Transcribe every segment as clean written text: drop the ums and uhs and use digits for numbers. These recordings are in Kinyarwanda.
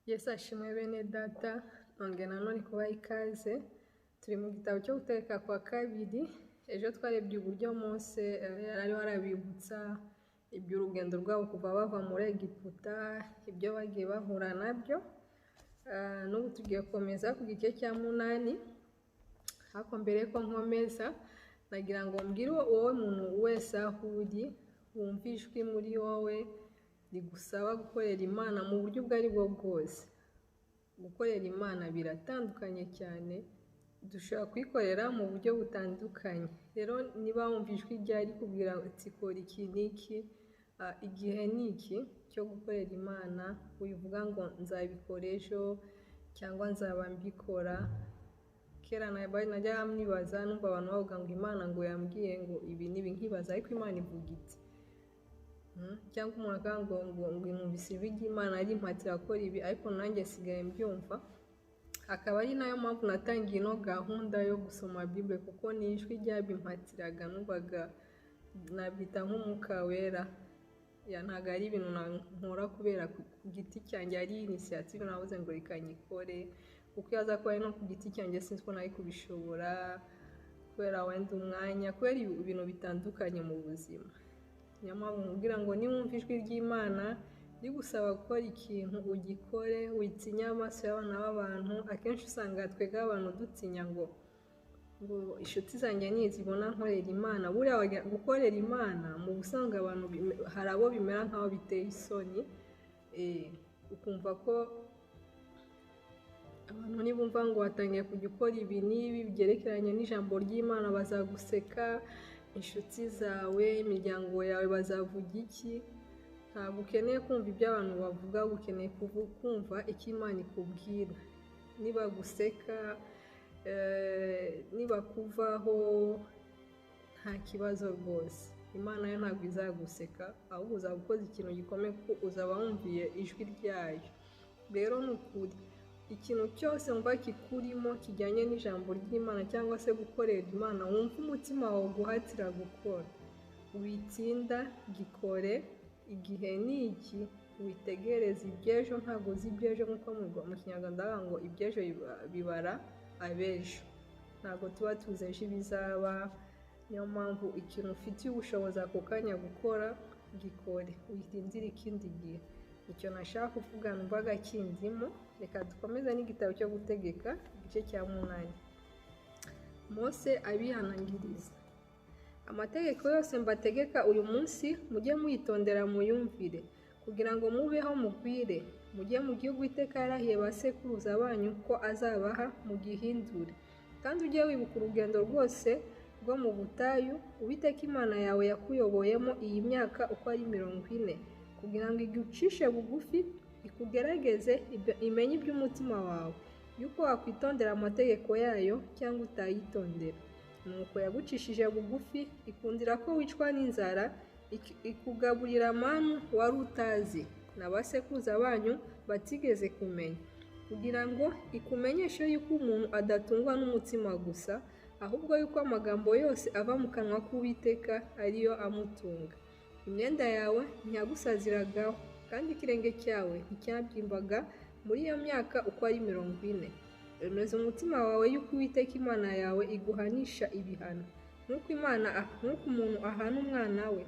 Yesu ashimwe bene data, nongera nanone kubaha ikaze. Turi mu gitabo cyo gutegeka kwa kabiri. Ejo twarebye uburyo Mose yari ariho arabibutsa iby'urugendo rwabo kuva bava muri Egiputa, ibyo bagiye bahura nabyo. N'ubu tugiye gukomeza ku gice cya 8. Ariko mbere ko nkomeza, nagira ngo mbwire wowe muntu wese aho uri, wumva ijwi muri wowe rigusaba gukorera Imana mu buryo ubwo ari bwo bwose. Gukorera Imana biratandukanye cyane, dushobora kuyikorera mu buryo butandukanye. Rero niba wumva ijwi ryari kubwira ati kora iki n'iki, igihe ni iki cyo gukorera Imana, wivuga ngo nzabikora ejo cyangwa nzaba mbikora. Kera najya mwibaza, numva abantu bavuga ngo Imana ngo yambwiye ngo ibi n'ibi, nkibaza ariko Imana ivuga iti. Cyangwa umuntu akavuga ngo numvise ijwi ry'Imana rimpatira gukora ibi, ariko nanjye sigaye mbyumva. Akaba ari nayo mpamvu natangiye ino gahunda yo gusoma Bible, kuko ni ijwi ryabimpatiraga, numvaga nabyita nk'umwuka wera. Ntabwo ari ibintu nkora kubera ku giti cyanjye, ari initiative nabuze ngo rikanyikore, kuko iyo aza kuba ari no ku giti cyanjye sinzi ko nari kubishobora, kubera wenda umwanya, kubera ibintu bitandukanye mu buzima. Niyo mpamvu nkubwira ngo niwumva ijwi ry'Imana rigusaba gukora ikintu, ugikore, witinya amaso y'abana b'abantu. Akenshi usanga twebwe abantu dutinya ngo inshuti zanjye nizibona nkorera Imana. Buriya gukorera Imana mu busanzwe abantu hari abo bimera nk'aho biteye isoni, ukumva ko abantu nibumva ngo watangiye kujya ukora ibi n'ibi byerekeranye n'ijambo ry'Imana bazaguseka, inshuti zawe, imiryango yawe bazavuga iki. Ntabwo ukeneye kumva ibyo abantu bavuga, ukeneye kumva icyo Imana ikubwira. Niba guseka, niba kuvaho, nta kibazo rwose. Imana yo ntabwo izaguseka, ahubwo uzaba ukoze ikintu gikomeye, kuko uzaba wumviye ijwi ryayo. Rero ni ukuri, ikintu cyose wumva kikurimo kijyanye n'ijambo ry'Imana cyangwa se gukorera Imana, wumva umutima wawe guhatira gukora, witsinda, gikore. Igihe ni iki, witegereze iby'ejo, ntabwo uzi iby'ejo, nk'uko mu Kinyarwanda bavuga ngo iby'ejo bibara abejo. Ntabwo tuba tuzi ejo ibizaba. Niyo mpamvu ikintu ufitiye ubushobozi ako kanya gukora, gikore, witindire ikindi gihe. Icyo nashaka kuvuga numvaga kinzimo. Reka dukomeze n'igitabo cyo gutegeka, igice cya 8. Mose abihanangiriza: amategeko yose mbategeka uyu munsi mujye muyitondera muyumvire, kugira ngo mubeho mugwire, mujye mu gihugu Uwiteka yarahiye ba sekuruza banyu ko azabaha, mugihindure. Kandi ujye wibuka urugendo rwose rwo mu butayu Uwiteka Imana yawe yakuyoboyemo iyi myaka uko ari 40, kugira ngo igucishe bugufi, ikugerageze, imenye iby'umutima wawe, yuko wakwitondera amategeko yayo cyangwa utayitondera. Nuko yagucishije bugufi, ikundira ko wicwa n'inzara, ikugaburira manu wari utazi na ba sekuruza banyu batigeze kumenya, kugira ngo ikumenyeshe yuko umuntu adatungwa n'umutima gusa, ahubwo yuko amagambo yose ava mu kanwa k'Uwiteka ariyo amutunga. Imyenda yawe ntiyagusaziragaho, kandi ikirenge cyawe nticyabyimbaga muri iyo myaka uko ari 40. Emeza umutima wawe yuko Uwiteka Imana yawe iguhanisha ibihano, nk'uko umuntu ahana umwana we.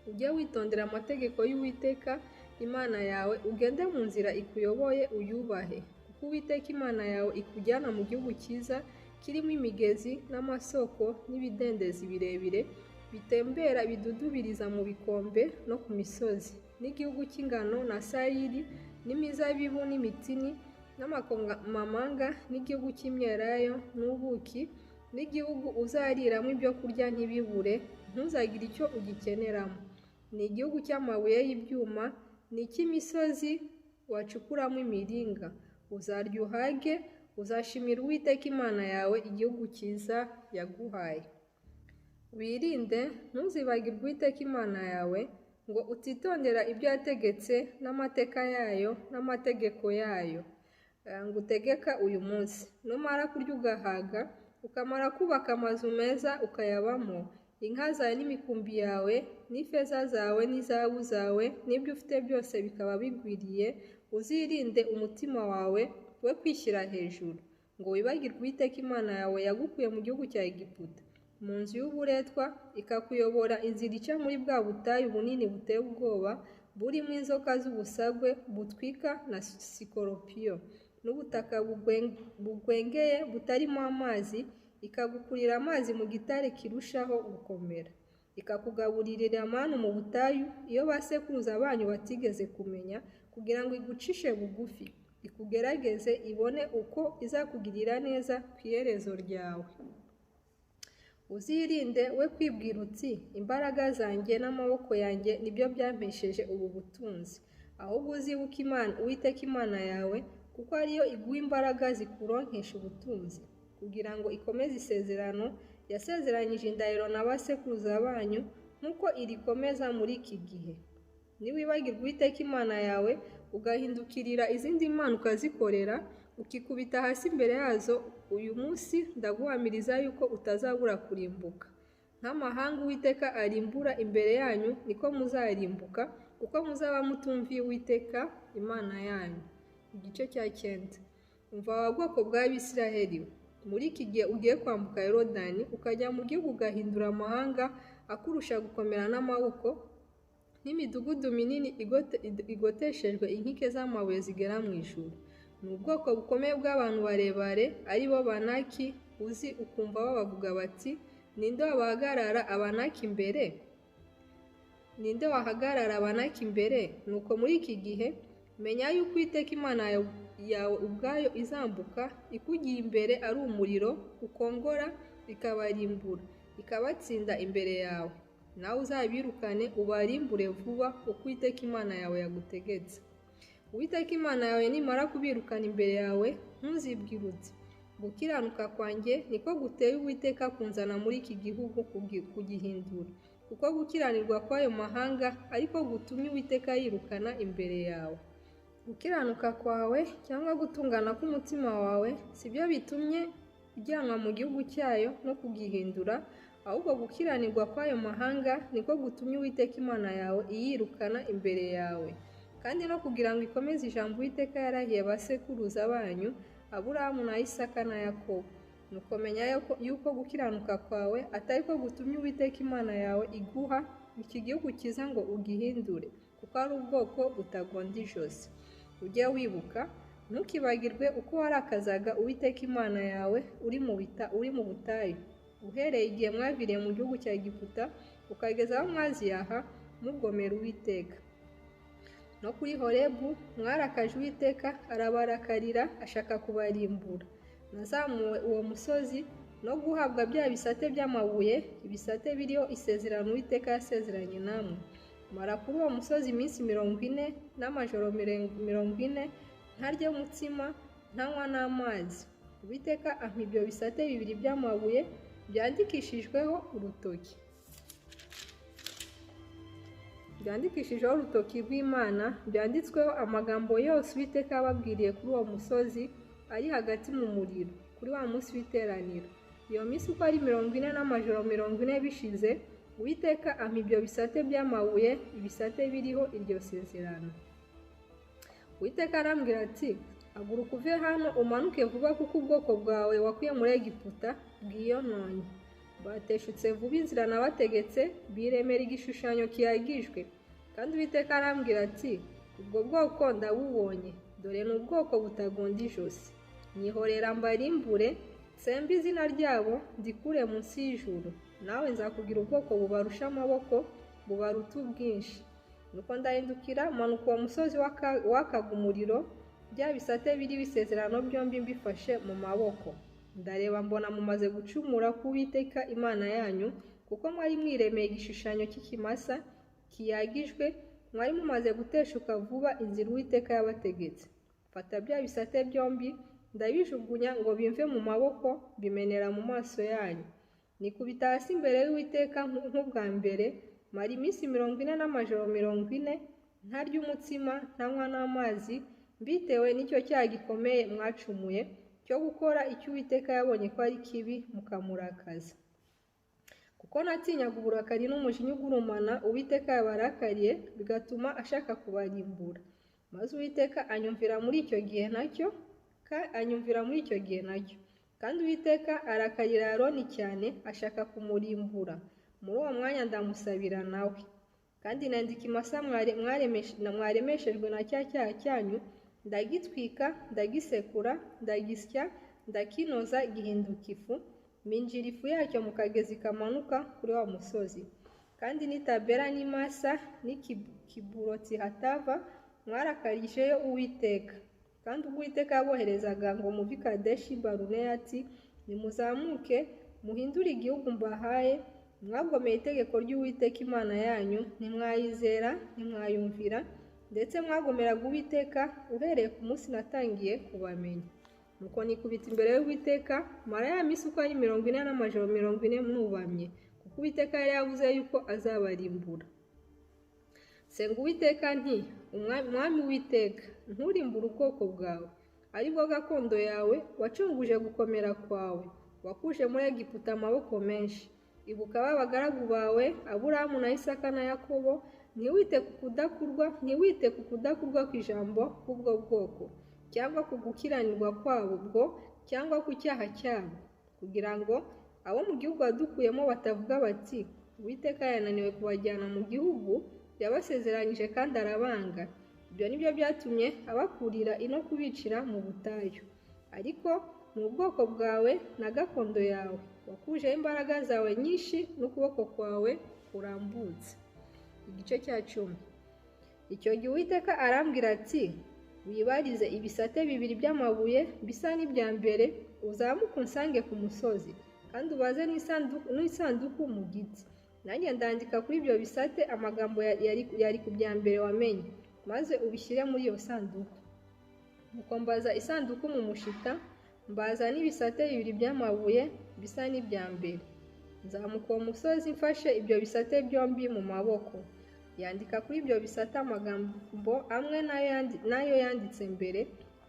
Ujye witondera amategeko y'Uwiteka Imana yawe, ugende mu nzira ikuyoboye, uyubahe, kuko Uwiteka Imana yawe ikujyana mu gihugu cyiza, kirimo imigezi n'amasoko n'ibidendezi birebire bitembera bidudubiriza mu bikombe no ku misozi, n'igihugu cy'ingano na sayiri n'imizabibu n'imitini n'amakomamanga, n'igihugu cy'imyelayo n'ubuki, n'igihugu uzariramo ibyo kurya ntibibure, ntuzagire icyo ugikeneramo. Ni igihugu cy'amabuye y'ibyuma, ni icy'imisozi wacukuramo imiringa. Uzarya uhage, uzashimira Uwiteka Imana yawe igihugu cyiza yaguhaye. Wirinde, ntuzibagirwe Uwiteka Imana yawe, ngo utitondera ibyo yategetse n'amateka yayo n'amategeko yayo ngutegeka uyu munsi. Numara kurya ugahaga, ukamara kubaka amazu meza ukayabamo, inka zawe n'imikumbi yawe n'ifeza zawe n'izahabu zawe n'ibyo ufite byose bikaba bigwiriye. Uzirinde umutima wawe we kwishyira hejuru ngo wibagirwe Uwiteka Imana yawe yagukuye mu gihugu cya Egiputa, mu nzu y'uburetwa, ikakuyobora inzira ica muri bwa butayu bunini buteye ubwoba, burimo inzoka z'ubusagwe butwika na sikoropiyo, n'ubutaka bugwengeye butarimo amazi, ikagukurira amazi mu gitare kirushaho gukomera, ikakugaburirira manu mu butayu iyo ba sekuruza banyu batigeze kumenya, kugira ngo igucishe bugufi, ikugerageze ibone uko izakugirira neza ku iherezo ryawe. Uzirinde we kwibwira uti imbaraga zanjye n'amaboko yanjye nibyo byampesheje ubu butunzi, ahubwo uzibuke Uwiteka Imana yawe, kuko ariyo iguha imbaraga zikuronkesha ubutunzi, kugira ngo ikomeze isezerano yasezeranyije indahiro na ba sekuruza banyu, nk'uko irikomeza muri iki gihe. Niwibagirwa Uwiteka Imana yawe ugahindukirira izindi mana ukazikorera, ukikubita hasi imbere yazo, uyu munsi ndaguhamiriza yuko utazabura kurimbuka. Nk'amahanga Uwiteka arimbura imbere yanyu niko muzarimbuka, kuko muzaba mutumviye Uwiteka Imana yanyu. Igice cya 9. Umva wa bwoko bw'Abisiraheli, muri iki gihe ugiye kwambuka Yorodani ukajya mu gihugu ugahindura amahanga akurusha gukomera n'amaboko, n'imidugudu minini igoteshejwe inkike z'amabuye zigera mu ijuru. Ni ubwoko bukomeye bw'abantu barebare, ari bo Banaki, uzi ukumva babavuga bati ninde wahagarara Abanaki imbere? Ninde wahagarara Abanaki imbere? Nuko muri iki gihe menya yuko Uwiteka Imana yawe ubwayo izambuka ikugiye imbere ari umuriro, ukongora ikabarimbura, ikabatsinda imbere yawe. Nawe uzabirukane ubarimbure vuba uko Uwiteka Imana yawe yagutegetse. Uwiteka Imana yawe nimara kubirukana imbere yawe, ntuzibwire uti gukiranuka kwanjye niko guteye Uwiteka kunzana muri iki gihugu kugihindura, kuko gukiranirwa kw'ayo mahanga ariko gutumye Uwiteka yirukana imbere yawe. Gukiranuka kwawe cyangwa gutungana k'umutima wawe sibyo bitumye ujyanwa mu gihugu cyayo no kugihindura, ahubwo gukiranirwa kw'ayo mahanga niko gutumye Uwiteka Imana yawe iyirukana imbere yawe, kandi no kugira ngo ikomeze ijambo Uwiteka yarahiye ba sekuruza banyu Aburahamu na Isaka na Yakobo. Nuko menya yuko gukiranuka kwawe atari ko gutumye Uwiteka Imana yawe iguha iki gihugu cyiza ngo ugihindure, kuko ari ubwoko butagonda ijosi. Ujye wibuka, ntukibagirwe uko warakazaga Uwiteka Imana yawe uri mu butayu, uhereye igihe mwaviriye mu gihugu cya Egiputa ukageza aho mwaziyaha mugomera Uwiteka. No kuri Horebu mwarakaje Uwiteka, arabarakarira ashaka kubarimbura. Nazamuwe uwo musozi no guhabwa bya bisate by'amabuye, ibisate biriho isezerano Uwiteka yasezeranye namwe. Mara kuri uwo musozi iminsi 40 n'amajoro 40, ntarya umutsima ntanywa n'amazi. Uwiteka ampa ibyo bisate 2 by'amabuye byandikishijweho urutoki. Byandikishijeho urutoki rw'Imana, byanditsweho amagambo yose Uwiteka yababwiriye kuri uwo musozi ari hagati mu muriro, kuri wa munsi w'iteraniro. Iyo minsi uko ari 40 n'amajoro 40 bishize, Uwiteka ampa ibyo bisate by'amabuye, ibisate biriho iryo sezerano. Uwiteka arambwira ati haguruka uve hano umanuke vuba, kuko ubwoko bwawe wakuye muri Egiputa bwiyononye. Bateshutse vuba inzira nabategetse, biremera igishushanyo kiyagijwe. Kandi Uwiteka arambwira ati ubwo bwoko ndabubonye, dore ni ubwoko butagonda ijosi. Nyihorera mbarimbure, nsembe izina ryabo ndikure munsi y'ijuru. Nawe nzakugira ubwoko bubarusha amaboko, bubaruta ubwinshi. Nuko ndahindukira manuka uwo musozi wakaga umuriro, bya bisate biri bisezerano byombi mbifashe mu maboko. Ndareba mbona mumaze gucumura ku Uwiteka Imana yanyu, kuko mwari mwiremeye igishushanyo cy'ikimasa kiyagijwe, mwari mumaze guteshuka vuba inzira Uwiteka yabategetse. Fata bya bisate byombi ndabijugunya ngo bimve mu maboko, bimenera mu maso yanyu. Nikubita hasi imbere y'Uwiteka nk'ubwa mbere, mara iminsi 40 n'amajoro 40, ntarya umutsima ntanywa n'amazi, mbitewe n'icyo cyaha gikomeye mwacumuye cyo gukora icyo Uwiteka yabonye ko ari kibi mukamurakaza. kuko natinyaga uburakari n'umujinya ugurumana Uwiteka yabarakariye, bigatuma ashaka kubarimbura. Maze Uwiteka anyumvira muri icyo gihe nacyo, kandi Uwiteka arakarira Aroni cyane, ashaka kumurimbura. Muri uwo mwanya ndamusabira nawe, kandi nandika imasa mwaremeshejwe na cya cyaha cyanyu, ndagitwika, ndagisekura, ndagisya, ndakinoza gihinduka ifu, minjira ifu yacyo mu kagezi kamanuka kuri wa musozi. Kandi n'itabera n'imasa n'ikiburoti hatava mwarakarijeyo Uwiteka. Kandi ubwo Uwiteka yaboherezaga ngo muve i Kadeshi Baruneya ati, nimuzamuke muhindure igihugu mbahaye, mwagomeye itegeko ry'Uwiteka Imana yanyu, ntimwayizera, ntimwayumvira, ndetse mwagomeraga Uwiteka uhereye ku munsi natangiye kubamenya. Nuko nikubita imbere y'Uwiteka mara ya minsi uko ari 40 n'amajoro 40 mwubamye, kuko Uwiteka yari yavuze yuko azabarimbura. Senga Uwiteka nti, Mwami Uwiteka, nturimbure ubwoko bwawe, ari bwo gakondo yawe, wacunguje gukomera kwawe, wakuje muri Egiputa amaboko menshi. Ibuka abagaragu bawe Aburahamu na Isaka na Yakobo, ntiwite ku kudakurwa kw'ijambo k'ubwo bwoko, cyangwa ku gukiranirwa kwabo bwo, cyangwa ku cyaha cyabo, kugira ngo abo mu gihugu wadukuyemo batavuga bati, Uwiteka yananiwe kubajyana mu gihugu yabasezeranyije kandi arabanga. Ibyo nibyo byatumye abakurira ino kubicira mu butayu. Ariko mu bwoko bwawe na gakondo yawe wakujeho imbaraga zawe nyinshi n'ukuboko kwawe kurambutse. Igice cya 10. Icyo gihe Uwiteka arambwira ati, wibarize ibisate 2 by'amabuye bisa n'ibya mbere, uzamuke unsange ku musozi, kandi ubaze n'isanduku mu giti. Nanjye ndandika kuri ibyo bisate amagambo yari ku bya mbere wamenye, maze ubishyire muri iyo sanduku. Nuko mbaza isanduku mu mushita, mbaza n'ibisate 2 by'amabuye bisa n'ibya mbere. Nzamuka uwo musozi mfashe ibyo bisate byombi mu maboko. Yandika kuri ibyo bisate amagambo amwe nayo yanditse mbere,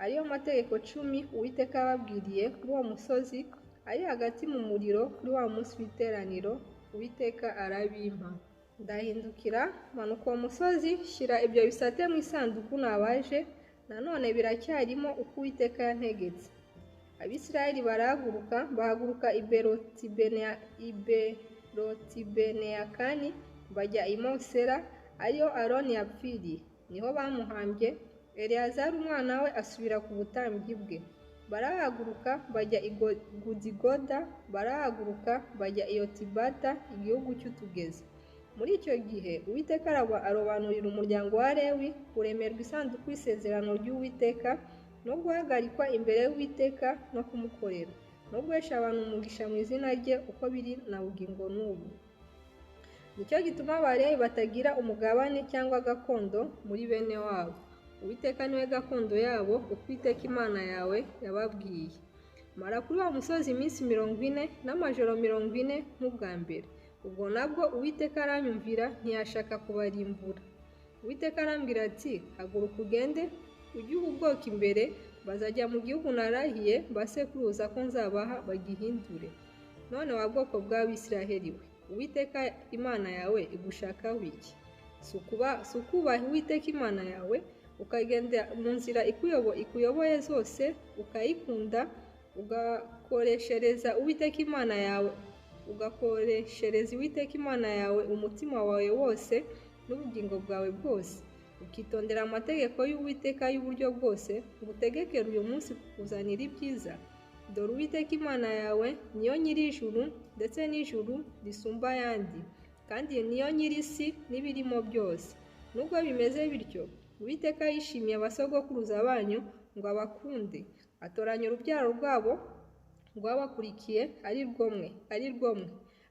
ariyo mategeko 10 Uwiteka yababwiriye kuri uwo musozi, ari hagati mu muriro kuri wa munsi w'iteraniro. Uwiteka arabimpa. Ndahindukira manuka uwo musozi, shyira ibyo bisate mu isanduku nabaje, nanone biracyarimo uko Uwiteka yantegetse. Abisirayeli bahaguruka i Berotibeneyakani bajya i Mosera, ariyo Aroni yapfiriye, niho bamuhambye. Eleyazari umwana we asubira ku butambyi bwe. Barahaguruka bajya i Gudigoda, barahaguruka bajya i Yotibata, igihugu cy'utugezi. Muri icyo gihe Uwiteka arobanurira umuryango wa Lewi kuremerwa isanduku y'isezerano ry'Uwiteka, no guhagarikwa imbere y'Uwiteka no kumukorera, no guhesha abantu umugisha mu izina rye, uko biri na bugingo n'ubu. Nicyo gituma Abalewi batagira umugabane cyangwa gakondo muri bene wabo. Uwiteka niwe gakondo yabo, uko Uwiteka Imana yawe yababwiye. Mara kuri wa musozi iminsi 40 n'amajoro 40 nk'ubwa mbere. Ubwo nabwo Uwiteka aranyumvira, ntiyashaka kubarimbura. Uwiteka arambwira ati, haguruka ugende ujye ubwoko imbere, bazajya mu gihugu narahiye basekuruza ko nzabaha bagihindure. None wa bwoko bw'Abisiraheli we, Uwiteka Imana yawe igushakaho iki? Si ukubaha Uwiteka Imana yawe, ukagenda mu nzira ikuyoboye zose, ukayikunda, ugakoreshereza Uwiteka Imana yawe umutima wawe wose n'ubugingo bwawe bwose, ukitondera amategeko y'Uwiteka y'uburyo bwose, ubutegekera uyu munsi kukuzanira ibyiza. Dore Uwiteka Imana yawe niyo nyiri ijuru, ndetse n'ijuru risumba ayandi, kandi niyo nyiri isi n'ibirimo byose. Nubwo bimeze bityo, Uwiteka yishimiye abasogokuruza banyu ngo abakunde, atoranya urubyaro rwabo rwabakurikiye ari rwo mwe,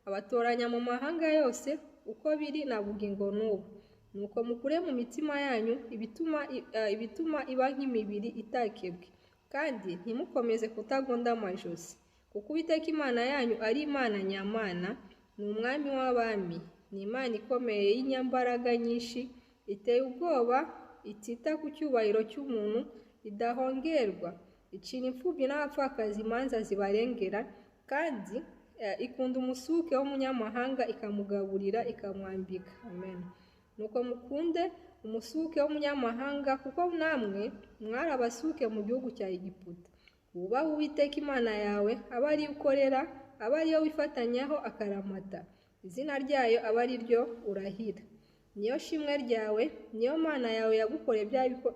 abatoranya mu mahanga yose, uko biri na bugingo n'ubu. Nuko mukure mu mitima yanyu ibituma iba nk'imibiri itakebwe, kandi ntimukomeze kutagonda amajosi, kuko Uwiteka Imana yanyu ari Imana nyamana, ni Umwami w'abami, ni Imana ikomeye y'inyambaraga nyinshi, iteye ubwoba, itita ku cyubahiro cy'umuntu, idahongerwa, icira imfubyi n'abapfakazi imanza zibarengera, kandi ikunda umusuke w'umunyamahanga ikamugaburira ikamwambika. Amen. Nuko mukunde umusuke w'umunyamahanga kuko namwe mwari abasuke mu gihugu cya Egiputa. Wubahe Uwiteka Imana yawe abe ari yo ukorera, abe ari yo wifatanyaho akaramata, izina ryayo abe ari ryo urahira. Niyo shimwe ryawe, niyo Mana yawe yagukoreye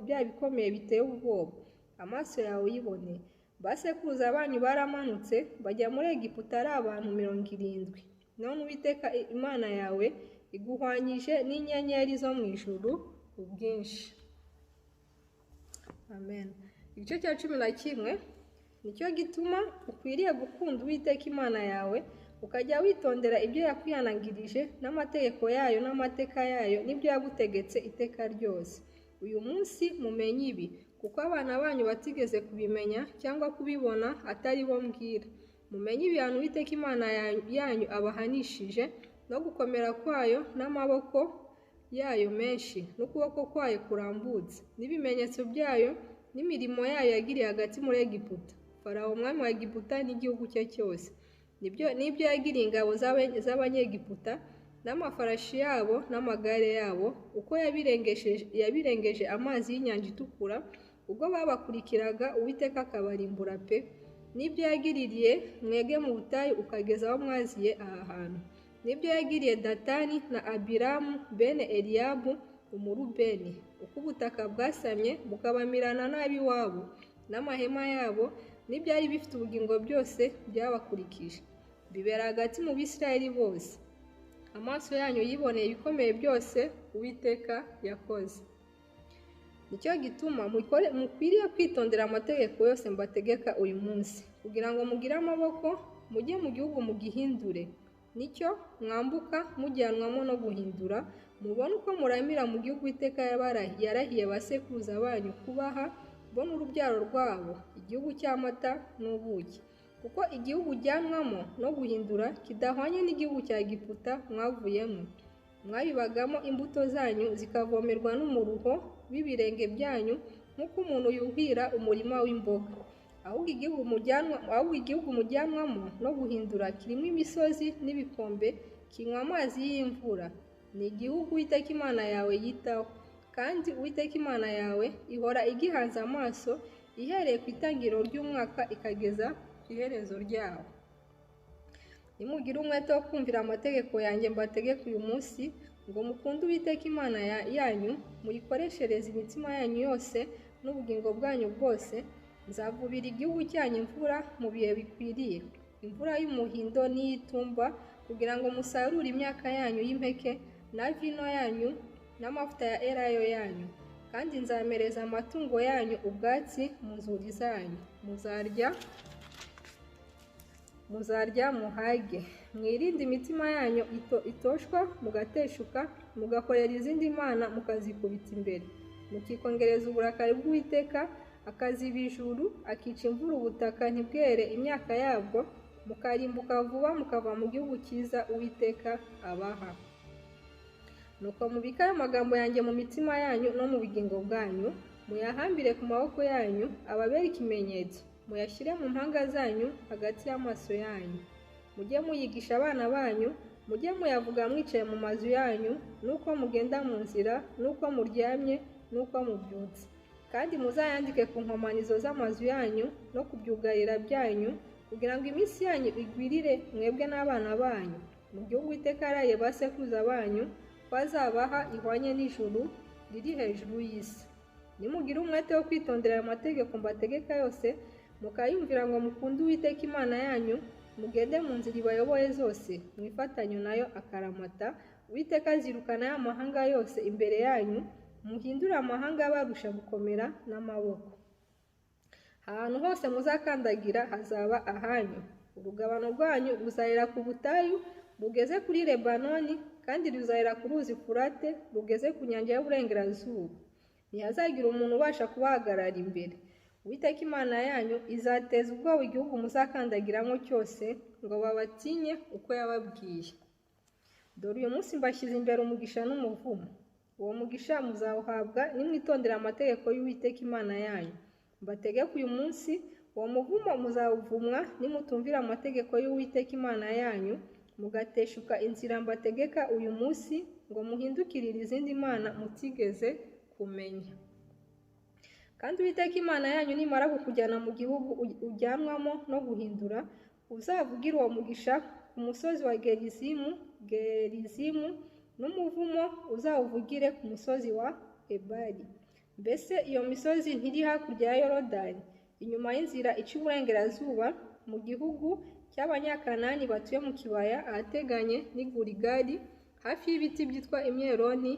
bya bikomeye biteye ubwoba, amaso yawe yiboneye. Basekuruza banyu baramanutse bajya muri Egiputa ari abantu 70. None Uwiteka Imana yawe iguhwanyije n'inyenyeri zo mu ijuru ubwinshi. Amen. Igice cya 11. Nicyo gituma ukwiriye gukunda Uwiteka Imana yawe, ukajya witondera ibyo yakwihanangirije n'amategeko yayo n'amateka yayo n'ibyo yagutegetse iteka ryose. Uyu munsi mumenye ibi, kuko abana banyu batigeze kubimenya cyangwa kubibona atari bo mbwira. Mumenye ibihano Uwiteka Imana yanyu abahanishije, no gukomera kwayo n'amaboko yayo menshi n'ukuboko kwayo kurambutse, n'ibimenyetso byayo n'imirimo yayo yagiriye hagati muri Egiputa, Farawo umwami wa Egiputa n'igihugu cye cyose. Nibyo yagiriye ingabo z'Abanyegiputa n'amafarashi yabo n'amagare yabo, uko yabirengeje amazi y'inyanja itukura, ubwo babakurikiraga Uwiteka akabarimbura pe. Nibyo yagiririye mwege mu butayu ukageza aho mwaziye aha hantu. Nibyo yagiriye Datani na Abiramu bene Eliyabu umurubeni, uko ubutaka bwasamye bukabamirana n'ab'iwabo n'amahema yabo n'ibyari bifite ubugingo byose byabakurikije, bibera hagati mu Bisirayeli bose. Amaso yanyu yiboneye ibikomeye byose Uwiteka yakoze. Nicyo gituma mukwiriye kwitondera amategeko yose mbategeka uyu munsi, kugira ngo mugire amaboko mujye mu gihugu mugihindure. Nicyo mwambuka mujyanwamo no guhindura, mubone uko muramira mu gihugu Uwiteka yarahiye basekuruza banyu kubaha bo n'urubyaro rwabo, igihugu cy'amata n'ubuki. Kuko igihugu ujyanwamo no guhindura kidahwanye n'igihugu cya Egiputa mwavuyemo. Mwabibagamo imbuto zanyu zikavomerwa n'umuruho w'ibirenge byanyu, nk'uko umuntu yuhira umurima w'imboga. Ahubwo igihugu mujyanwamo no guhindura kirimo imisozi n'ibikombe, kinywa amazi y'imvura. Ni igihugu Uwiteka Imana yawe yitaho, kandi Uwiteka Imana yawe ihora igihanze amaso ihereye ku itangiriro ry'umwaka ikageza ku iherezo ryawo. Nimugire umwete wo kumvira amategeko yanjye mbategeka uyu munsi, ngo mukunde Uwiteka Imana yanyu, muyikoreshereze imitima yanyu yose n'ubugingo bwanyu bwose. Nzavubira igihugu cyanyu imvura mu bihe bikwiriye, imvura y'umuhindo n'iy'itumba, kugira ngo musarure imyaka yanyu y'impeke na vino yanyu n'amavuta ya elayo yanyu. Kandi nzamereza amatungo yanyu ubwatsi mu nzuri zanyu. Muzarya muhage. Mwirinde imitima yanyu itoshwa mugateshuka, mugakorera izindi mana mukazikubita imbere. Mukikongereza uburakari bw'Uwiteka, akaziba ijuru, akica imvura ubutaka ntibwere imyaka yabwo, mukarimbuka vuba mukava mu gihugu cyiza Uwiteka abaha. Nuko mubike ayo magambo yanjye mu mitima yanyu no mu bugingo bwanyu, muyahambire ku maboko yanyu ababere ikimenyetso, muyashyire mu mpanga zanyu hagati y'amaso yanyu. Mujye muyigisha abana banyu, mujye muyavuga mwicaye mu mazu yanyu, nuko mugenda mu nzira, nuko muryamye, nuko mubyutse. Kandi muzayandike ku nkomanizo z'amazu yanyu no ku byugarira byanyu, kugira ngo iminsi yanyu igwirire mwebwe n'abana banyu mu gihugu Uwiteka yarahiye basekuruza banyu ko azabaha, ihwanye n'ijuru riri hejuru y'isi. Nimugire umwete wo kwitondera aya mategeko mbategeka yose, mukayumvira ngo mukunde Uwiteka Imana yanyu, mugende mu nzira ibayoboye zose, mwifatanye nayo akaramata. Uwiteka azirukana y'amahanga yose imbere yanyu, muhindure amahanga abarusha gukomera n'amaboko. Ahantu hose muzakandagira hazaba ahanyu. Urugabano rwanyu ruzahera ku butayu rugeze kuri Lebanoni, kandi ruzahera ku ruzi Furate rugeze ku nyanja y'uburengerazuba. Ntihazagira umuntu ubasha kubahagarara imbere. Uwiteka Imana yanyu izateza ubwoba igihugu muzakandagiramo cyose, ngo babatinye uko yababwiye. Dore uyu munsi mbashyize imbere umugisha n'umuvumo. Uwo mugisha muzawuhabwa nimwitondera amategeko y'Uwiteka Imana yanyu mbategeka uyu munsi, uwo muvumo muzawuvumwa nimutumvira amategeko y'Uwiteka Imana yanyu, mugateshuka inzira mbategeka uyu munsi ngo muhindukirire izindi mana mutigeze kumenya. Kandi Uwiteka Imana yanyu nimara kukujyana mu gihugu ujyanwamo no guhindura, uzavugire uwo mugisha ku musozi wa Gerizimu, n'umuvumo uzawuvugire ku musozi wa Ebali. Mbese iyo misozi ntiri hakurya ya Yorodani, inyuma y'inzira ica iburengerazuba mu gihugu cy'Abanyakanani batuye mu kibaya ahateganye n'i Giligali, hafi y'ibiti byitwa imyeroni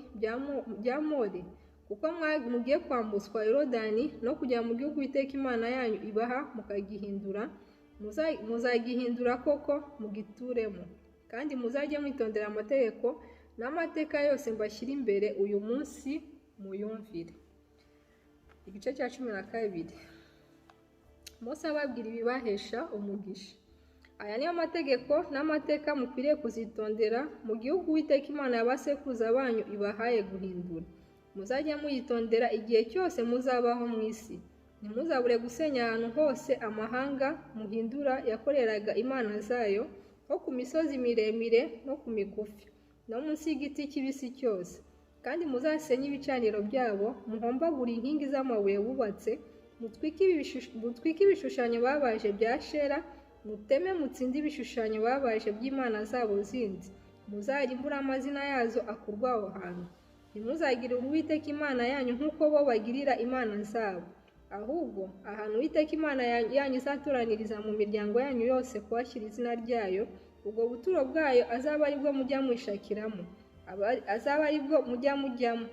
bya More? Kuko mugiye kwambuswa Yorodani no kujya mu gihugu Uwiteka Imana yanyu ibaha mukagihindura, muzagihindura koko mugituremo. Kandi muzajye mwitondera amategeko n'amateka yose mbashyira imbere uyu munsi muyumvire. Igice cya 12. Mose ababwira ibibahesha umugisha. Aya niyo mategeko n'amateka mukwiriye kuzitondera mu gihugu Uwiteka Imana y'abasekuruza banyu ibahaye guhindura. Muzajya muyitondera igihe cyose muzabaho mu isi. Ntimuzabure gusenya ahantu hose amahanga muhindura yakoreraga imana zayo, nko ku misozi miremire no ku migufi, no munsi y'igiti kibisi cyose. Kandi muzasenye ibicaniro byabo, muhombagure inkingi z'amabuye bubatse, mutwike ibishushanyo babaje bya Shera, muteme mutsinde ibishushanyo babaje by'imana zabo zindi. Muzarimbure amazina yazo akurwa aho hantu. Ntimuzagirire Uwiteka Imana yanyu nk'uko bo bagirira imana zabo. Ahubwo ahantu Uwiteka Imana yanyu izatoraniriza mu miryango yanyu yose kuhashyira izina ryayo, ubwo buturo bwayo azaba aribwo mujya mwishakiramo, azaba aribwo mujya mujyamo,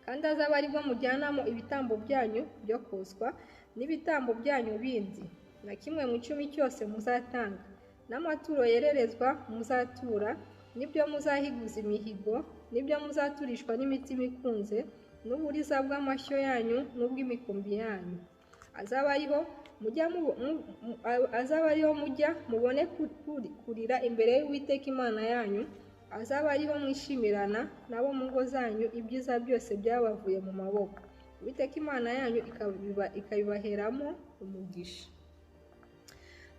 kandi azaba aribwo mujyanamo ibitambo byanyu byo koswa n'ibitambo byanyu bindi, na kimwe mu 10 cyose muzatanga, n'amaturo yererezwa muzatura, n'ibyo muzahiguza imihigo, n'ibyo muzaturishwa n'imitima ikunze, n'uburiza bw'amashyo yanyu n'ubw'imikumbi yanyu. Azaba ariho mujya mubone kurira imbere y'Uwiteka Imana yanyu, azaba ariho mwishimirana nabo mu ngo zanyu ibyiza byose byabavuye mu maboko. Uwiteka Imana yanyu ikabibaheramo umugisha.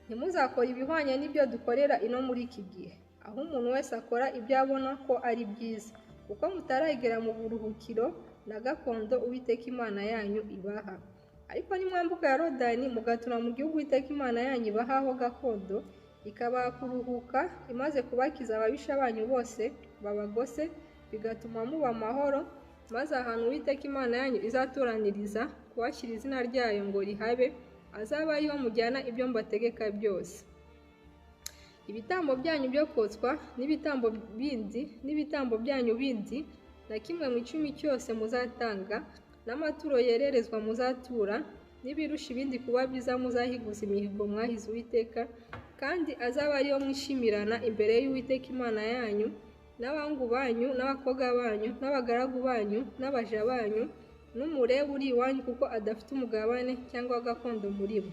Ntimuzakora ibihwanye n'ibyo dukorera ino muri iki gihe, aho umuntu wese akora ibyo abona ko ari byiza, kuko mutaragera mu buruhukiro na gakondo Uwiteka Imana yanyu ibaha. Ariko nimwambuka Yorodani mugatura mu gihugu Uwiteka Imana yanyu ibahaho gakondo, ikabaha kuruhuka, imaze kubakiza ababisha banyu bose babagose, bigatuma muba amahoro, maze ahantu Uwiteka Imana yanyu izatoraniriza kuhashyira izina ryayo ngo rihabe, azaba ariho mujyana ibyo mbategeka byose. Ibitambo byanyu byo kotswa n'ibitambo byanyu bindi, na kimwe mu 10 cyose muzatanga, n'amaturo yererezwa muzatura, n'ibirusha ibindi kuba byiza muzahiguza imihigo mwahize Uwiteka, kandi azaba ariyo mwishimirana imbere y'Uwiteka Imana yanyu, n'abahungu banyu n'abakobwa banyu n'abagaragu banyu n'abaja banyu, n'umurebu uri iwanyu kuko adafite umugabane cyangwa gakondo muri bo.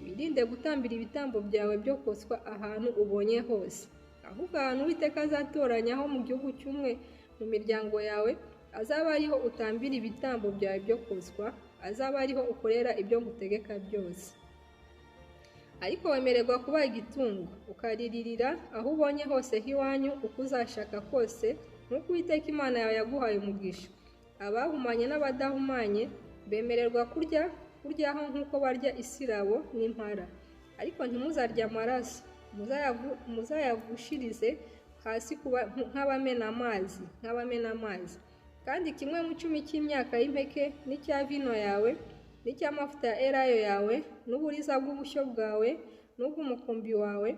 Wirinde gutambira ibitambo byawe byo koswa ahantu ubonye hose, ahubwo ahantu Uwiteka azatoranyaho mu gihugu cy'umwe mu miryango yawe, azaba ariho utambira ibitambo byawe byo koswa, azaba ariho ukorera ibyo ngutegeka byose. Ariko wemererwa kubaga itungo, ukariririra aho ubonye hose h'iwanyu uko uzashaka kose, nk'uko Uwiteka Imana yawe yaguhaye umugisha. Abahumanye n'abadahumanye bemererwa kuryaho nk'uko barya isirabo n'impara. Ariko ntimuzarya amaraso, muzayavushirize hasi nk'abamena amazi. Kandi kimwe mu 10 cy'imyaka y'impeke n'icya vino yawe n'icy'amavuta ya elayo yawe, n'uburiza bw'ubushyo bwawe n'ubw'umukumbi wawe,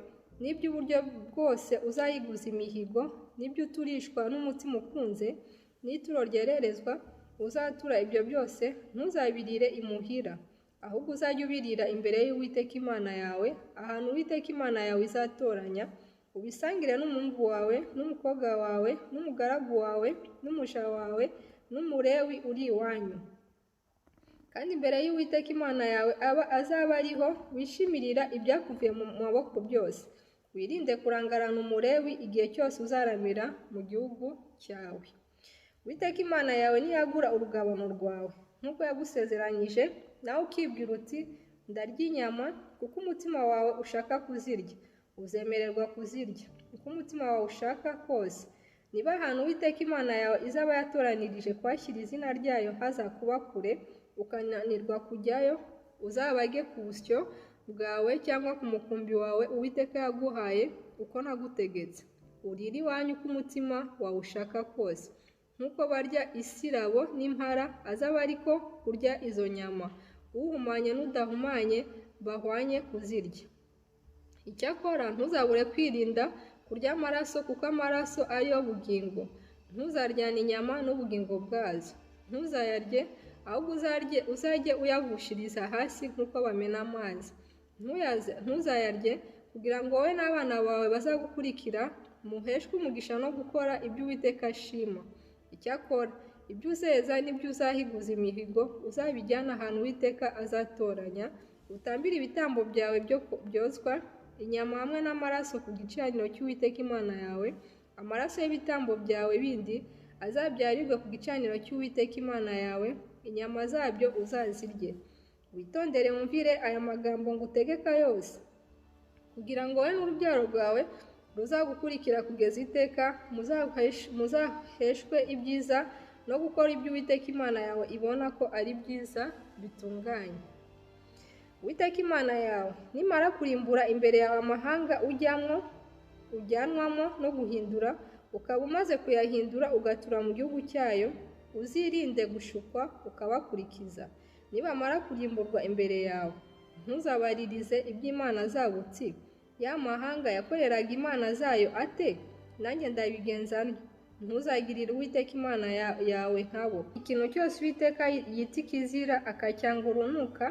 n'iby'uburyo bwose uzayiguza imihigo, n'ibyo uturishwa n'umutima ukunze, n'ituro ryererezwa uzatura, ibyo byose ntuzabirire imuhira, ahubwo uzajya ubirira imbere y'Uwiteka Imana yawe, ahantu Uwiteka Imana yawe izatoranya, ubisangire n'umuhungu wawe n'umukobwa wawe n'umugaragu wawe n'umuja wawe n'umurewi uri iwanyu. Kandi imbere y'Uwiteka Imana yawe azaba ariho wishimirira ibyakuvuye mu maboko byose. Wirinde kurangarana umurewi igihe cyose uzaramira mu gihugu cyawe. Uwiteka Imana yawe niyagura urugabano rwawe nk'uko yagusezeranyije, nawe ukibwira uti ndarya inyama kuko umutima wawe ushaka kuzirya, uzemererwa kuzirya uko umutima wawe ushaka kose. Niba ahantu Uwiteka Imana yawe izaba yatoranirije kuhashyira izina ryayo hazakuba kure, ukananirwa kujyayo, uzabage ku busyo bwawe cyangwa ku mukumbi wawe Uwiteka yaguhaye uko nagutegetse. Urire iwanyu uko umutima wawe ushaka kose. Nk'uko barya isirabo n'impara, azaba ariko kurya izo nyama. Uhumanye n'udahumanye bahwanye kuzirya. Icyakora ntuzabure kwirinda kurya amaraso, kuko amaraso ari yo bugingo. Ntuzaryane inyama n'ubugingo bwazo. Ntuzayarye, ahubwo uzajye uyavushiriza hasi nk'uko bamena amazi. Ntuzayarye kugira ngo wowe n'abana bawe bazagukurikira muheshwe umugisha no gukora ibyo Uwiteka ashima. Icyakora ibyo uzeza n'ibyo uzahiguza imihigo uzabijyana ahantu Uwiteka azatoranya, utambire ibitambo byawe byo byozwa, inyama hamwe n'amaraso ku gicaniro cy'Uwiteka Imana yawe. Amaraso y'ibitambo byawe bindi azabyarirwe ku gicaniro cy'Uwiteka Imana yawe, inyama zabyo uzazirye. Witondere wumvire aya magambo ngutegeka yose, kugira ngo wowe n'urubyaro rwawe ruzagukurikira kugeza iteka muzaheshwe ibyiza no gukora ibyo Uwiteka Imana yawe ibona ko ari byiza bitunganye. Uwiteka Imana yawe nimara kurimbura imbere yawe amahanga ujyanwamo no guhindura, ukaba umaze kuyahindura ugatura mu gihugu cyayo, uzirinde gushukwa ukabakurikiza. Nibamara kurimburwa imbere yawe, ntuzabaririze iby'imana zabo uti, ya mahanga yakoreraga imana zayo ate, nanjye ndabigenza nte. Ntuzagirire Uwiteka Imana yawe nkabo. Ikintu cyose Uwiteka yita ikizira akacyanga urunuka,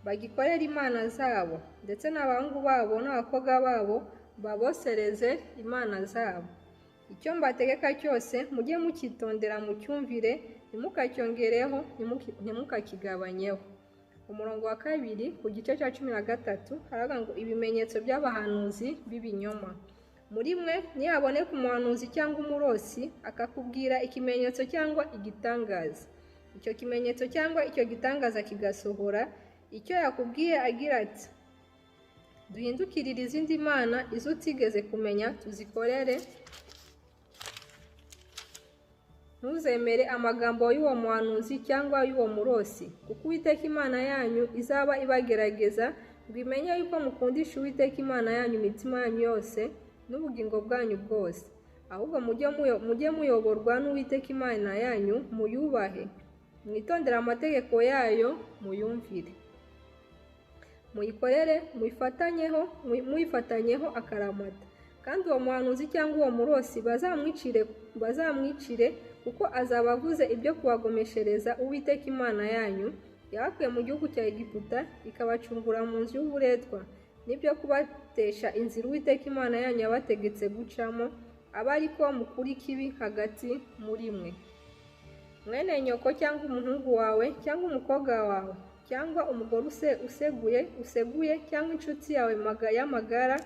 bagikorera imana zabo, ndetse n'abahungu babo n'abakobwa babo babosereze imana zabo. Icyo mbategeka cyose mujye mukitondera mucyumvire, ntimukacyongereho ntimukakigabanyeho. Umurongo wa 2 ku gice cya 13 haravuga ngo ibimenyetso by'abahanuzi b'ibinyoma. Muri mwe nihaboneka umuhanuzi cyangwa umurosi akakubwira ikimenyetso cyangwa igitangaza, icyo kimenyetso cyangwa icyo gitangaza kigasohora, icyo yakubwiye agira ati, duhindukirire izindi mana izo utigeze kumenya tuzikorere, ntuzemere amagambo y'uwo muhanuzi cyangwa y'uwo murosi, kuko Uwiteka Imana yanyu izaba ibagerageza ngo imenye yuko mukundisha Uwiteka Imana yanyu imitima yanyu yose n'ubugingo bwanyu bwose. Ahubwo mujye muyoborwa n'Uwiteka Imana yanyu, muyubahe, mwitondere amategeko yayo, muyumvire, muyikorere, muyifatanyeho akaramata. Kandi uwo muhanuzi cyangwa uwo murosi bazamwicire, kuko azaba avuze ibyo kubagomeshereza Uwiteka Imana yanyu yabakuye mu gihugu cya Egiputa ikabacungura mu nzu y'uburetwa, n'ibyo kubatesha inzira Uwiteka Imana yanyu yabategetse gucamo, aba ariko mukura ikibi hagati muri mwe. Mwene nyoko cyangwa umuhungu wawe cyangwa umukobwa wawe cyangwa umugore useguye cyangwa inshuti yawe y'amagara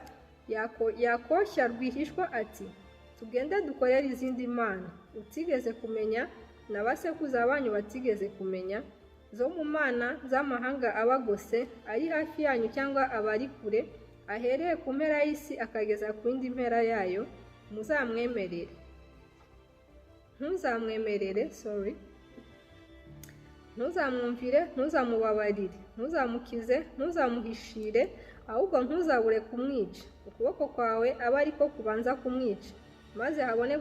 yakoshya rwihishwa ati, tugende dukorere izindi mana utigeze kumenya na basekuruza banyu batigeze kumenya, zo mu mana z'amahanga abagose ari hafi yanyu cyangwa abari kure, ahereye ku mpera y'isi akageza ku yindi mpera yayo, ntuzamwumvire, ntuzamubabarire, ntuzamukize, ntuzamuhishire, ahubwo ntuzabure kumwica. Ukuboko kwawe abe ariko kubanza kumwica, maze habone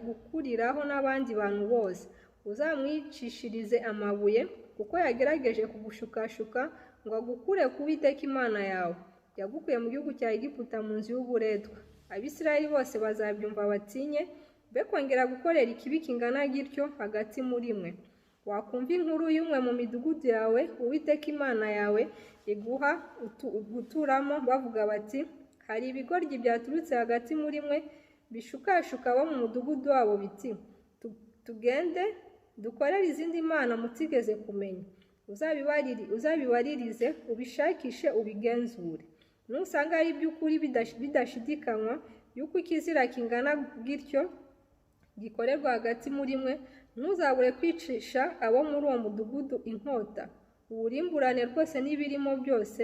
gukuriraho n'abandi bantu bose. Uzamwicishirize amabuye, kuko yagerageje kugushukashuka ngo agukure ku Uwiteka Imana yawe, yagukuye mu gihugu cya Egiputa mu nzu y'uburetwa. Abisirayeli bose bazabyumva batinye, be kongera gukorera ikibi kingana gityo hagati muri mwe. Wakumva inkuru y'umwe mu midugudu yawe Uwiteka Imana yawe iguha guturamo, bavuga bati, hari ibigoryi byaturutse hagati muri mwe bishukashuka abo mu mudugudu wabo biti, tugende dukorere izindi mana mutigeze kumenya. Uzabibaririze, ubishakishe, ubigenzure. Nusanga ari iby'ukuri bidashidikanywa yuko ikizira kingana gityo gikorerwa hagati muri mwe, ntuzabure kwicisha abo muri uwo mudugudu inkota. uwurimburane rwose n'ibirimo byose,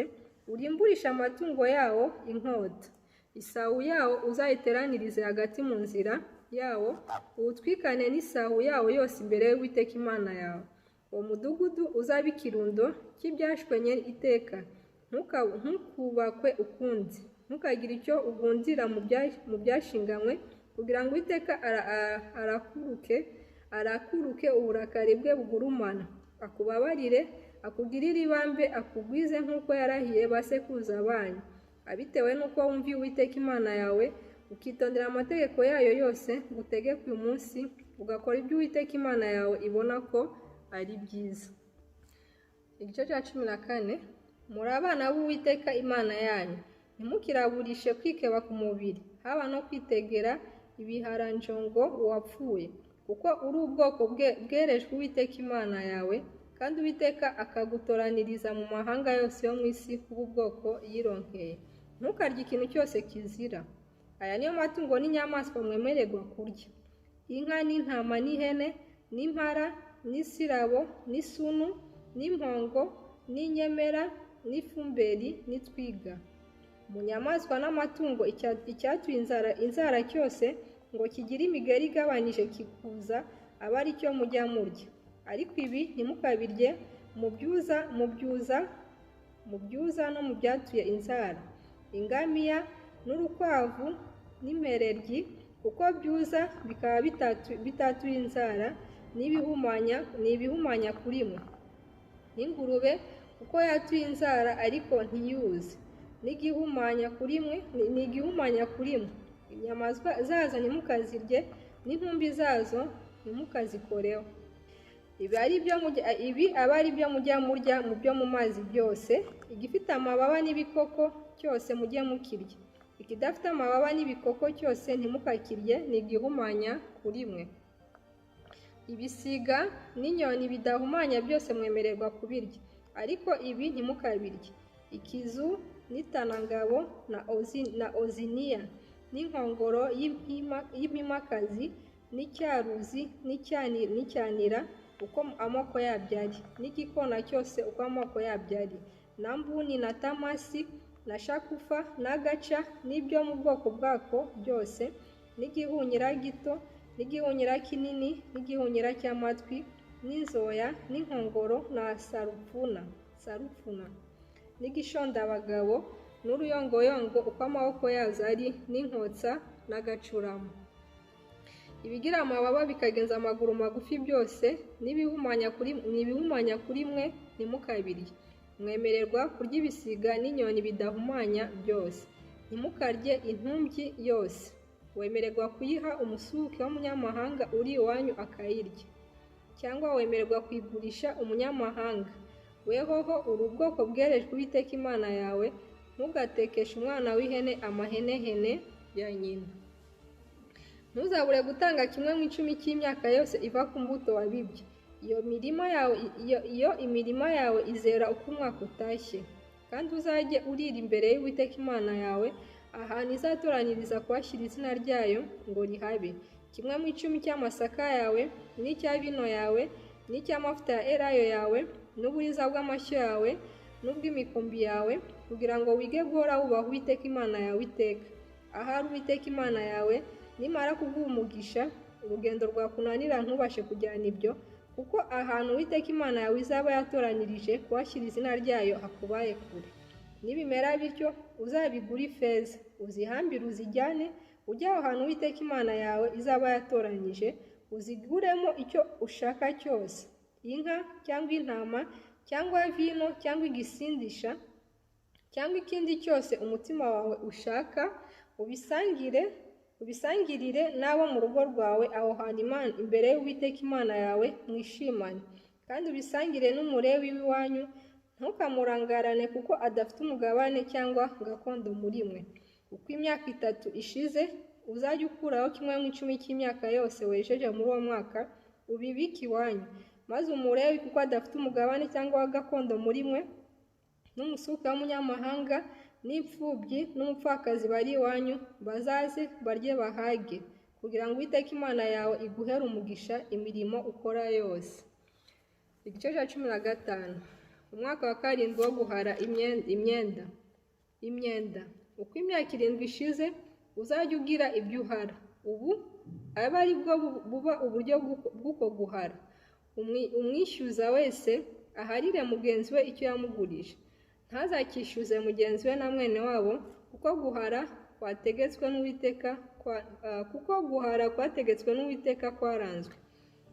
urimburisha amatungo yawo inkota. Isahu yawo uzayiteranirize hagati mu nzira yawo, uwutwikane n'isahu yawo yose imbere y'Uwiteka Imana yawe. Uwo mudugudu uzabe ikirundo cy'ibyashwenye iteka, ntukubakwe ukundi, ntukagire icyo ugundira mu byashinganywe, kugira ngo Uwiteka arakuruke uburakari bwe bugurumana, akubabarire, akugirire ibambe, akugwize nk'uko yarahiye ba sekuruza banyu, abitewe n'uko wumviye Uwiteka Imana yawe, ukitondera amategeko yayo yose ngutegeka uyu munsi, ugakora ibyo Uwiteka Imana yawe ibona ko ari byiza. Igice cya 14. Muri abana b'Uwiteka Imana yanyu, ntimukiraburishe kwikeba ku mubiri, haba no kwitegera ibiharanjongo uwapfuye, kuko uri ubwoko bwerejwe Uwiteka Imana yawe, kandi Uwiteka akagutoraniriza mu mahanga yose yo mu isi kuba ubwoko yironkeye. Ntukarye ikintu cyose kizira. Aya niyo matungo n'inyamaswa mwemererwa kurya: inka n'intama n'ihene n'impara n'isirabo n'isunu n'impongo n'inyemera n'ifumberi n'itwiga. Mu nyamaswa n'amatungo icyatuye inzara cyose ngo kigire imigeri igabanyije kikuza, aba ari cyo mujya murya. Ariko ibi ntimukabirye mu byuza no mu byatuye inzara: ingamiya n'urukwavu n'impereryi, kuko byuza bikaba bitatuye inzara, n'ibihumanya kuri mwe; n'ingurube kuko yatuye inzara ariko ntiyuze, n'igihumanya kuri mwe. Inyama zazo ntimukazirye, n'intumbi zazo ntimukazikoreho. Ibi aba ari byo mujya murya mu byo mu mazi byose: igifite amababa n'ibikoko cyose mujye mukirya, ikidafite amababa n'ibikoko cyose ntimukakirye, ni igihumanya kuri mwe. Ibisiga n'inyoni bidahumanya byose mwemererwa kubirya, ariko ibi ntimukabirye: ikizu n'itanangabo na oziniya, n'inkongoro y'impimakazi, n'icyaruzi n'icyanira uko amoko yabyo ari, n'igikona cyose uko amoko yabyo ari, na mbuni na tamasi na shakufa n'agaca n'ibyo mu bwoko bwako byose, n'igihunyira gito n'igihunyira kinini n'igihunyira cy'amatwi, n'inzoya n'inkongoro na sarupfuna, n'igishondabagabo n'uruyongoyongo uko amaboko yazo ari, n'inkotsa n'agacurama. Ibigira amababa bikagenza amaguru magufi byose n'ibihumanya kuri mwe ntimukabirye. Mwemererwa kurya ibisiga n'inyoni bidahumanya byose. Ntimukarye intumbyi yose. Wemererwa kuyiha umusuke w'umunyamahanga uri iwanyu akayirya, cyangwa wemererwa kuyigurisha umunyamahanga. Wehoho uri ubwoko bwerejwe Uwiteka Imana yawe, ntugatekeshe umwana w'ihene amahenehene ya nyina. Ntuzabure gutanga 1/10 cy'imyaka yose iva ku mbuto wabibye. Iyo imirima yawe izera uko umwaka utashye, kandi uzajye urira imbere y'Uwiteka Imana yawe ahantu izatoranyiriza kuhashyira izina ryayo ngo rihabe. 1/10 cy'amasaka yawe n'icya vino yawe n'icy'amavuta ya elayo yawe n'uburiza bw'amashyo yawe n'ubw'imikumbi yawe, kugira ngo wige guhora wubaha Uwiteka Imana yawe iteka. Ahari Uwiteka Imana yawe nimara kuguha umugisha, urugendo rwakunanira ntubashe kujyana ibyo, kuko ahantu Uwiteka Imana yawe izaba yatoranyirije kuhashyira izina ryayo hakubaye kure. Nibimera bityo, uzabigure ifeza, uzihambire uzijyane, ujye aho hantu Uwiteka Imana yawe izaba yatoranyije, uziguremo icyo ushaka cyose: inka cyangwa intama cyangwa vino cyangwa igisindisha cyangwa ikindi cyose umutima wawe ushaka, ubisangirire n'abo mu rugo rwawe aho hantu imbere y'Uwiteka Imana yawe mwishimane, kandi ubisangire n'umulewi w'iwanyu. Ntukamurangarane kuko adafite umugabane cyangwa gakondo muri mwe. Uko imyaka 3 ishize, uzajya ukuraho 1/10 cy'imyaka yose wejeje muri uwo mwaka, ubibike iwanyu. Maze umulewi kuko adafite umugabane cyangwa gakondo muri mwe, n'umusuka w'umunyamahanga n'imfubyi n'umupfakazi bari iwanyu bazaze barye bahage, kugira ngo Uwiteka Imana yawe iguhere umugisha imirimo ukora yose. Igice cya 15. umwaka wa 7 wo guhara imyenda. Uko imyaka 7 ishize uzajya ugira ibyo uhara. Ubu aba ari bwo buba uburyo bw'uko guhara. Umwishyuza wese aharire mugenzi we icyo yamugurije. Ntazakishyuze mugenzi we na mwene wabo, kuko guhara kwategetswe n'Uwiteka kwaranzwe.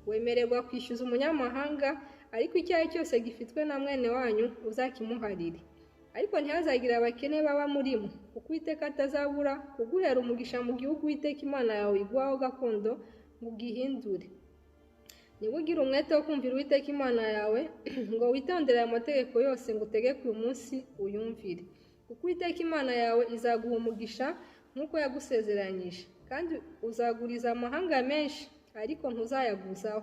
Wemererwa kwishyuza umunyamahanga, ariko icyaha cyose gifitwe na mwene wanyu uzakimuharire. Ariko ntihazagire abakene baba murimo, kuko Uwiteka atazabura kuguhera umugisha mu gihugu Uwiteka Imana yawe iguhaho gakondo ngo ugihindure. Niba ugira umwete wo kumvira Uwiteka Imana yawe ngo witondere aya mategeko yose ngo utegeke uyu munsi uyumvire, kuko Uwiteka Imana yawe izaguha umugisha nk'uko yagusezeranyije, kandi uzaguriza amahanga menshi ariko ntuzayaguzaho,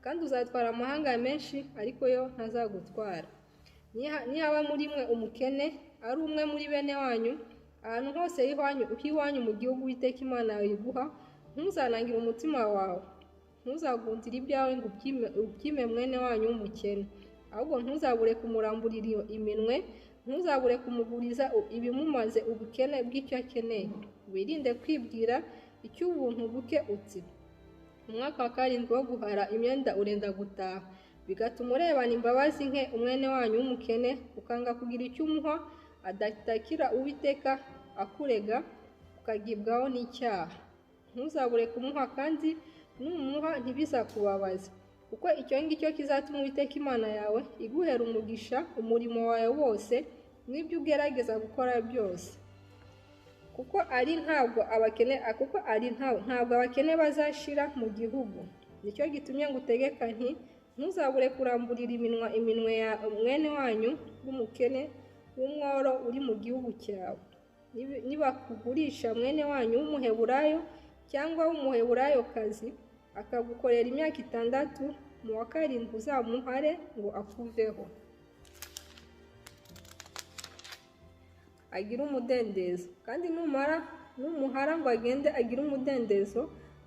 kandi uzatwara amahanga menshi ariko yo ntazagutwara. Nihaba muri mwe umukene ari umwe muri bene wanyu, ahantu hose iwanyu mu gihugu Uwiteka Imana yawe iguha, ntuzanangire umutima wawe, ntuzagundire ibyawe ngo ubyime mwene wanyu w'umukene, ahubwo ntuzabure kumuramburira iminwe, ntuzabure kumuguriza ibimumaze ubukene bw'icyo akeneye. Wirinde kwibwira icy'ubuntu buke uti umwaka wa 7 wo guhara imyenda urenda gutaha, bigatuma urebana imbabazi nke umwene wanyu w'umukene, ukanga kugira icyo umuha adatakira Uwiteka akurega ukagibwaho n'icyaha. Ntuzabure kumuha, kandi numuha ntibizakubabaza, kuko icyo ngicyo kizatuma Uwiteka Imana yawe iguhera umugisha umurimo wawe wose n'ibyo ugerageza gukora byose. Kuko ntabwo abakene bazashira mu gihugu. Nicyo gitumye ngutegeka nti ntuzabure kuramburira iminwe ya mwene wanyu w'umukene w'umworo uri mu gihugu cyawe. Nibakugurisha mwene wanyu w'umuheburayo cyangwa w'umuheburayokazi akagukorera imyaka 6, mu wa 7 uzamuhare ngo akuveho, agira umudendezo. Kandi numuhara ngo agende agira umudendezo,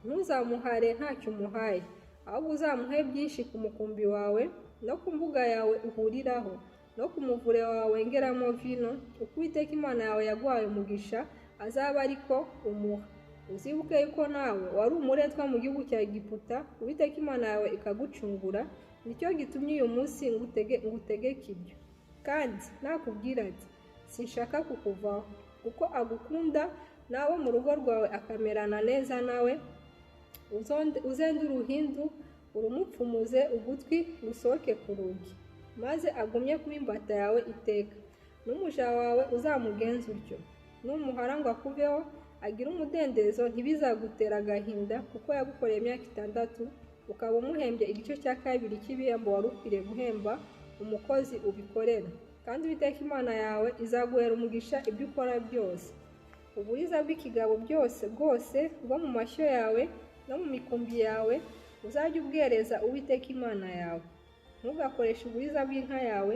ntuzamuhare ntacyo umuhaye, ahubwo uzamuhe byinshi ku mukumbi wawe no ku mbuga yawe uhuriraho no ku muvure wawe wengeramo vino, uko Uwiteka Imana yawe yaguhaye umugisha azaba ariko umuha. Uzibuke yuko nawe wari umuretwa mu gihugu cya Egiputa, Uwiteka Imana yawe ikagucungura. Nicyo gitumye uyu munsi ngutegeka ibyo. Kandi nakubwira ati sinshaka kukuvaho, kuko agukunda, n'abo mu rugo rwawe akamerana neza nawe, uzende uruhindu urumupfumuze ugutwi rusohoke ku rugi, maze agumye kuba imbata yawe iteka. N'umuja wawe uzamugenza utyo. Numuhara ngo akuveho agira umudendezo, ntibizagutera agahinda, kuko yagukoreye imyaka 6, ukaba umuhembye igice cya 2 cy'ibihembo wari ukwiriye guhemba umukozi ubikorera. Kandi Uwiteka Imana yawe izaguhera umugisha ibyo ukora byose. Uburiza bw'ikigabo bwose bwo mu mashyo yawe no mu mikumbi yawe uzajya ubwereza Uwiteka Imana yawe. Ntugakoreshe uburiza bw'inka yawe,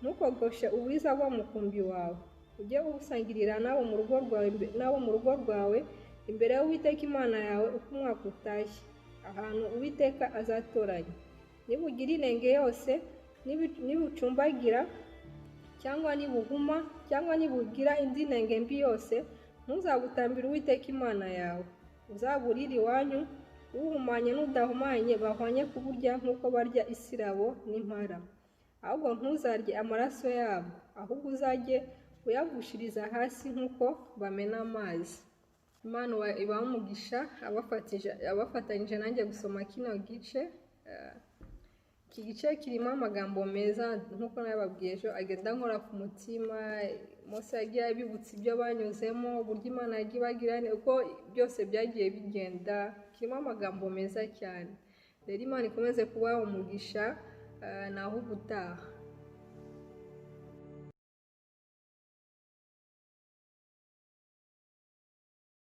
ntukogoshe uburiza bwo mu mukumbi wawe. Ujye ubusangirira n'abo mu rugo rwawe imbere y'Uwiteka Imana yawe uko umwaka utashye, ahantu Uwiteka azatoranya. Nibugira inenge yose, nibucumbagira cyangwa nibuhuma, cyangwa nibugira indi nenge mbi yose, ntuzabutambire Uwiteka Imana yawe. Uzaburire iwanyu, uhumanye n'udahumanye bahwanye kuburya nk'uko barya isirabo n'impara. Ahubwo ntuzarye amaraso yabo, ahubwo uzajye uyavushiriza hasi nk'uko bamena amazi. Imana ibaha umugisha abafatanyije nanjye gusoma kino gice. Iki gice kirimo amagambo meza nk'uko nababwiye ejo, agenda nkora ku mutima. Mose yagiye abibutsa ibyo banyuzemo, uburyo Imana yagiye ibagira, uko byose byagiye bigenda. Kirimo amagambo meza cyane. Rero Imana ikomeze kubaha umugisha, naho ubutaha.